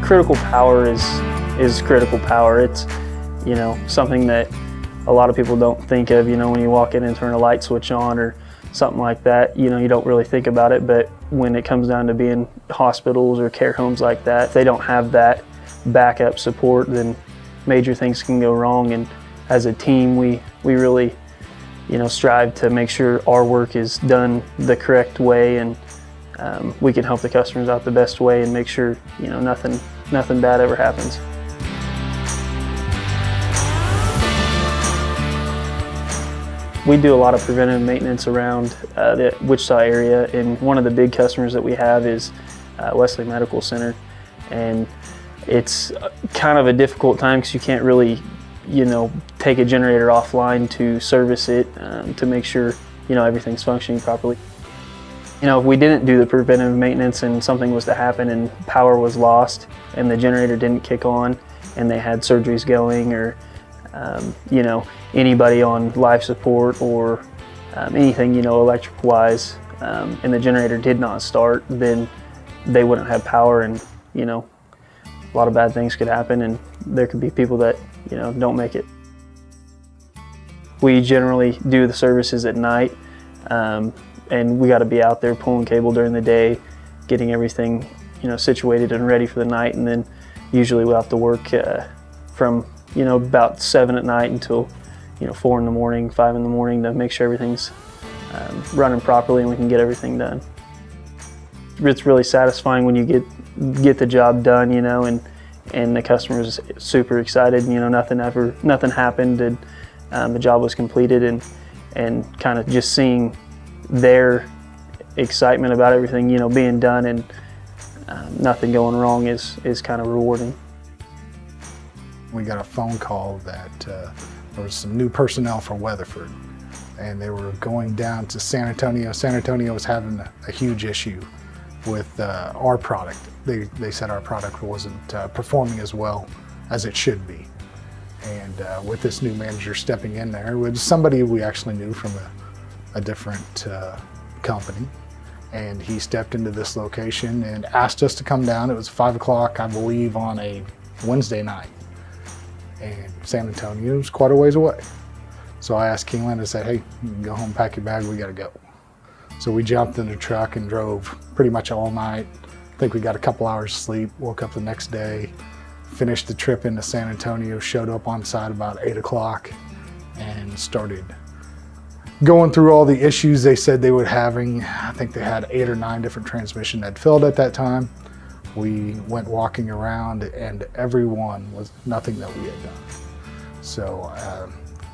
critical power is critical power. It's, something that a lot of people don't think of, when you walk in and turn a light switch on or something like that, you don't really think about it. But when it comes down to being hospitals or care homes like that, if they don't have that backup support, then major things can go wrong. And as a team, we really, strive to make sure our work is done the correct way, and we can help the customers out the best way and make sure, nothing bad ever happens. We do a lot of preventive maintenance around the Wichita area, and one of the big customers that we have is Wesley Medical Center. And it's kind of a difficult time because you can't really, take a generator offline to service it to make sure, everything's functioning properly. If we didn't do the preventive maintenance and something was to happen and power was lost and the generator didn't kick on and they had surgeries going, or anybody on life support or anything, electric wise, and the generator did not start, then they wouldn't have power, and a lot of bad things could happen, and there could be people that don't make it. We generally do the services at night, and we got to be out there pulling cable during the day, getting everything situated and ready for the night, and then usually we'll have to work from about 7 at night until 4 in the morning, 5 in the morning, to make sure everything's running properly and we can get everything done. It's really satisfying when you get the job done, and the customer's super excited. Nothing happened, and the job was completed, and kind of just seeing their excitement about everything being done and nothing going wrong is kind of rewarding. We got a phone call that there was some new personnel for Weatherford, and they were going down to San Antonio. San Antonio was having a huge issue with our product. They said our product wasn't performing as well as it should be. And with this new manager stepping in there, it was somebody we actually knew from a different company. And he stepped into this location and asked us to come down. It was 5 o'clock, I believe, on a Wednesday night. And San Antonio was quite a ways away. So I asked Keeneland, I said, hey, you can go home, pack your bag, we gotta go. So we jumped in the truck and drove pretty much all night. I think we got a couple hours of sleep, woke up the next day, finished the trip into San Antonio, showed up on site about 8 o'clock, and started going through all the issues they said they were having. I think they had 8 or 9 different transmissions that failed at that time. We went walking around, and every one was nothing that we had done. So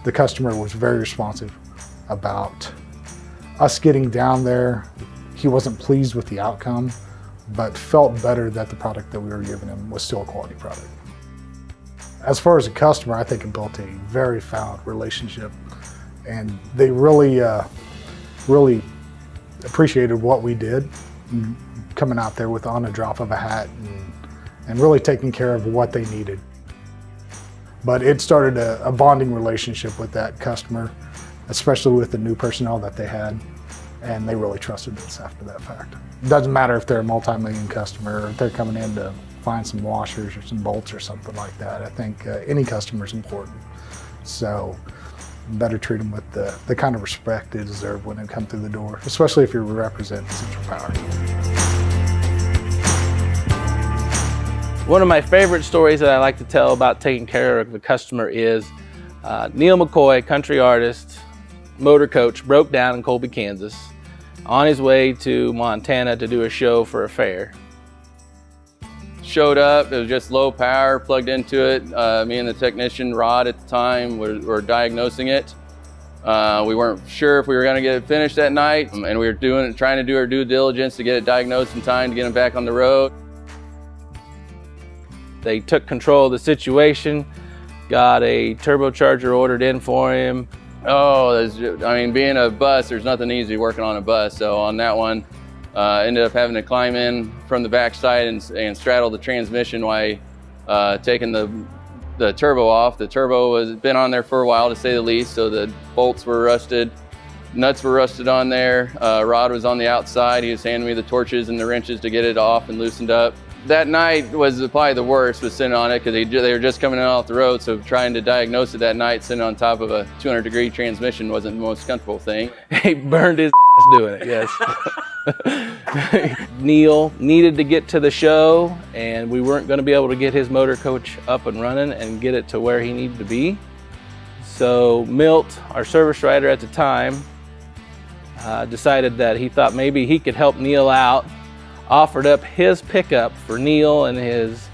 the customer was very responsive about us getting down there. He wasn't pleased with the outcome, but felt better that the product that we were giving him was still a quality product. As far as a customer, I think it built a very found relationship, and they really appreciated what we did, coming out there with on a drop of a hat and really taking care of what they needed. But it started a bonding relationship with that customer, especially with the new personnel that they had, and they really trusted us after that fact. It doesn't matter if they're a multi-million customer or if they're coming in to find some washers or some bolts or something like that. I think any customer is important. So better treat them with the kind of respect they deserve when they come through the door, especially if you're representing Central Power. One of my favorite stories that I like to tell about taking care of the customer is Neil McCoy, country artist, motor coach, broke down in Colby, Kansas, on his way to Montana to do a show for a fair. Showed up, it was just low power, plugged into it. Me and the technician, Rod, at the time, were diagnosing it. We weren't sure if we were gonna get it finished that night, and we were trying to do our due diligence to get it diagnosed in time to get him back on the road. They took control of the situation, got a turbocharger ordered in for him. Being a bus, there's nothing easy working on a bus. So on that one, ended up having to climb in from the backside and straddle the transmission while taking the turbo off. The turbo has been on there for a while, to say the least, so the bolts were rusted, nuts were rusted on there. Rod was on the outside. He was handing me the torches and the wrenches to get it off and loosened up. that night was probably the worst, was sitting on it, because they were just coming in off the road, so trying to diagnose it that night sitting on top of a 200-degree transmission wasn't the most comfortable thing. He burned his ass doing it, yes. Neil needed to get to the show, and we weren't going to be able to get his motor coach up and running and get it to where he needed to be. So Milt, our service writer at the time, decided that he thought maybe he could help Neil out, offered up his pickup for Neil and his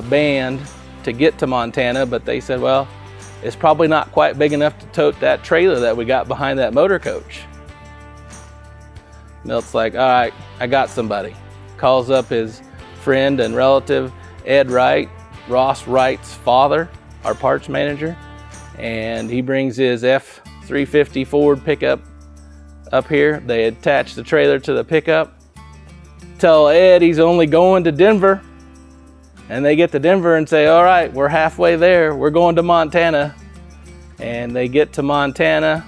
band to get to Montana, but they said, well, it's probably not quite big enough to tote that trailer that we got behind that motor coach. Milt's like, all right, I got somebody. Calls up his friend and relative, Ed Wright, Ross Wright's father, our parts manager, and he brings his F-350 Ford pickup up here. They attach the trailer to the pickup, tell Ed he's only going to Denver, and they get to Denver and say, all right, we're halfway there, we're going to Montana. And they get to Montana,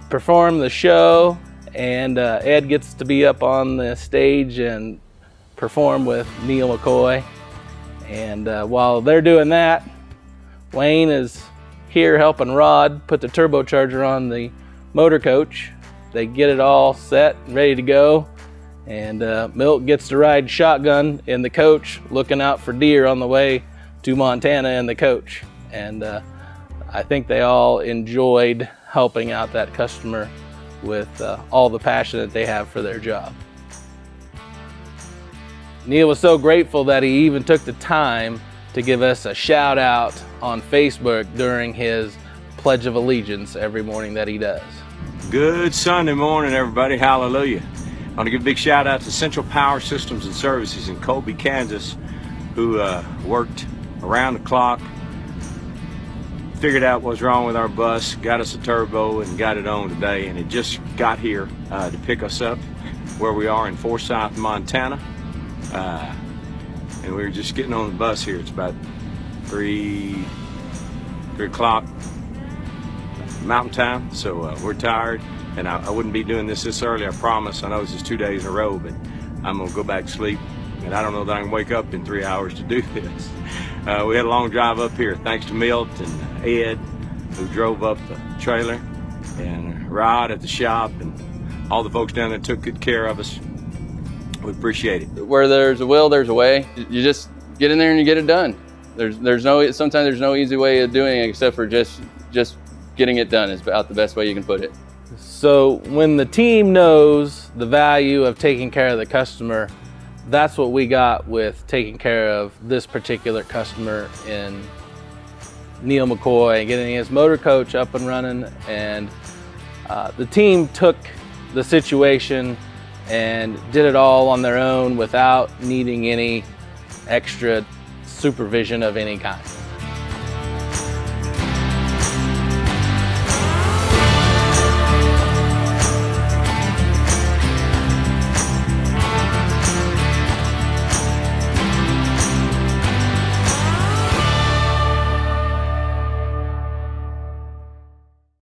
perform the show, and Ed gets to be up on the stage and perform with Neil McCoy. And while they're doing that, Wayne is here helping Rod put the turbocharger on the motor coach. They get it all set and ready to go. And Milt gets to ride shotgun in the coach, looking out for deer on the way to Montana in the coach. And I think they all enjoyed helping out that customer with all the passion that they have for their job. Neil was so grateful that he even took the time to give us a shout out on Facebook during his Pledge of Allegiance every morning that he does. Good Sunday morning, everybody. Hallelujah. I want to give a big shout out to Central Power Systems and Services in Colby, Kansas, who worked around the clock, figured out what's wrong with our bus, got us a turbo, and got it on today. And it just got here to pick us up where we are in Forsyth, Montana. And we were just getting on the bus here. It's about 3 o'clock Mountain Time, so we're tired. And I wouldn't be doing this early, I promise. I know this is 2 days in a row, but I'm gonna go back to sleep. And I don't know that I can wake up in 3 hours to do this. We had a long drive up here, thanks to Milt and Ed, who drove up the trailer, and Rod at the shop, and all the folks down there took good care of us. We appreciate it. Where there's a will, there's a way. You just get in there and you get it done. Sometimes there's no easy way of doing it except for just getting it done is about the best way you can put it. So when the team knows the value of taking care of the customer, that's what we got with taking care of this particular customer in Neil McCoy, getting his motor coach up and running. And the team took the situation and did it all on their own without needing any extra supervision of any kind.